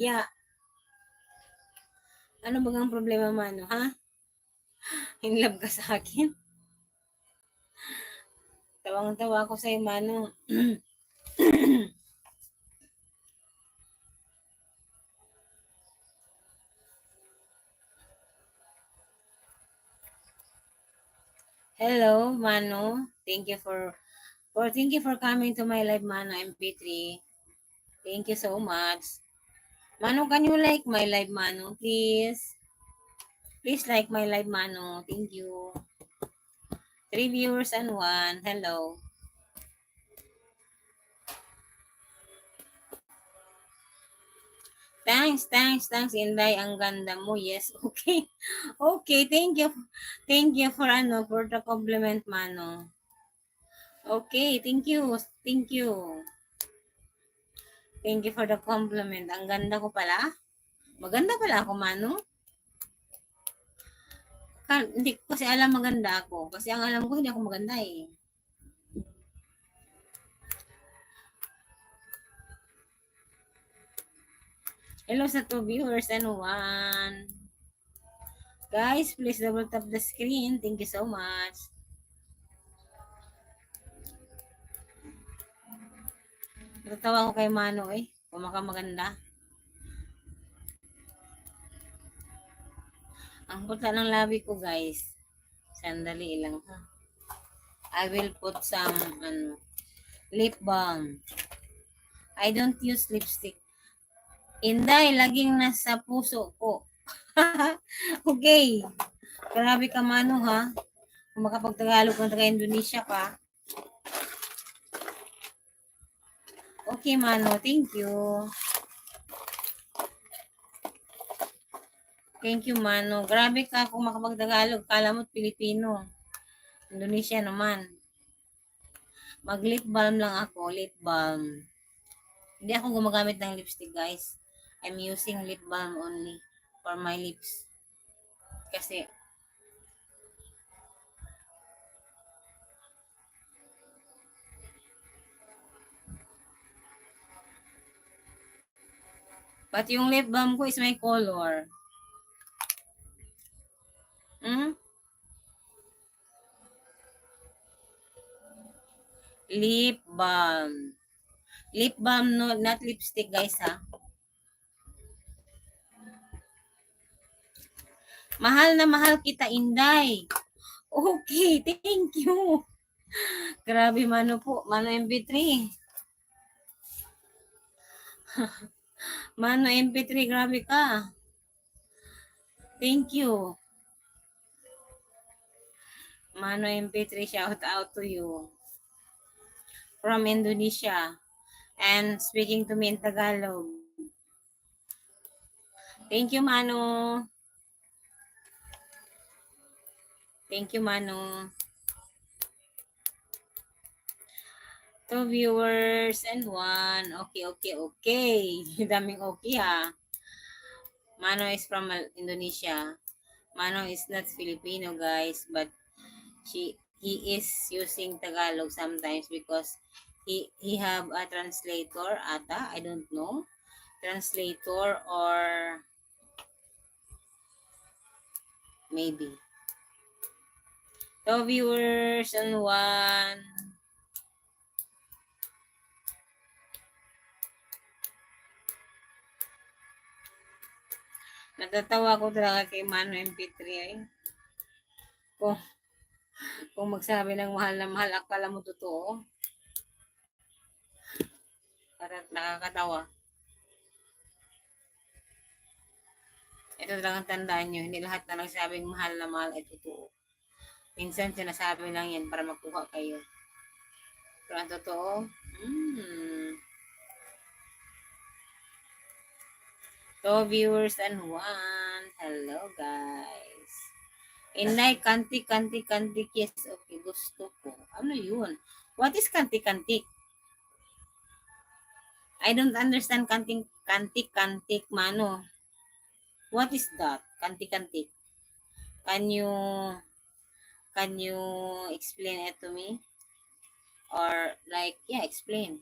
Yeah. Ano ba ang problema, Mano, ha? In love ka sa akin? Tawang-tawa ako sa'yo, Mano. Hello, Mano. Thank you for coming to my live, Mano MP3. Thank you so much. Mano, can you like my live, Mano, please? Please like my live, Mano. Thank you. 3 viewers and 1. Hello. Thanks, Inday. Ang ganda mo. Yes, okay. Okay, thank you. Thank you for for the compliment, Mano. Okay, thank you. Thank you. Thank you for the compliment. Ang ganda ko pala. Maganda pala ako, Mano. Hindi ko kasi alam maganda ako. Kasi ang alam ko, hindi ako maganda eh. Hello sa 2 viewers and 1. Guys, please double tap the screen. Thank you so much. Natatawa ko kay Mano eh. Maganda. Ang puta ng labi ko, guys. Sandali lang ha. I will put some lip balm. I don't use lipstick. Inday, laging nasa puso ko. Okay. Grabe ka, Mano, ha? Kung makapag-Tagalog ng taga-Indonesia ka. Okay, Mano. Thank you. Thank you, Mano. Grabe ka kung makapag-Tagalog. Kala mo't Pilipino. Indonesia naman. Mag-lip balm lang ako. Lip balm. Hindi ako gumagamit ng lipstick, guys. I'm using lip balm only for my lips. Kasi, but yung lip balm ko is my color. Lip balm. Lip balm, no, not lipstick, guys, ha. Mahal na mahal kita, Inday. Okay, thank you. Grabe, Mano po. Mano MP3. Mano MP3, grabe ka. Thank you. Mano MP3, shout out to you. From Indonesia. And speaking to me in Tagalog. Thank you, Mano. Thank you, Mano. 2 viewers and 1. Okay. Daming okay, ha. Mano is from Indonesia. Mano is not Filipino, guys, but he is using Tagalog sometimes because he have a translator ata, I don't know, translator or maybe. So viewers and 1. Natatawa ko talaga kay Mano MP3 eh. Kung magsabi ng mahal na mahal, akala mo totoo. Para nakakatawa. Ito lang ang tandaan nyo, hindi lahat na nagsabing mahal na mahal ay totoo. Minsan sinasabi lang yan para makuha kayo. Pero ang totoo, So viewers and 1. Hello guys. Inay, kantik. Yes, okay, gusto ko. Ano yun? What is kantik? I don't understand kantik, Mano. What is that? Kantik. Can you explain it to me? Or like, yeah, explain.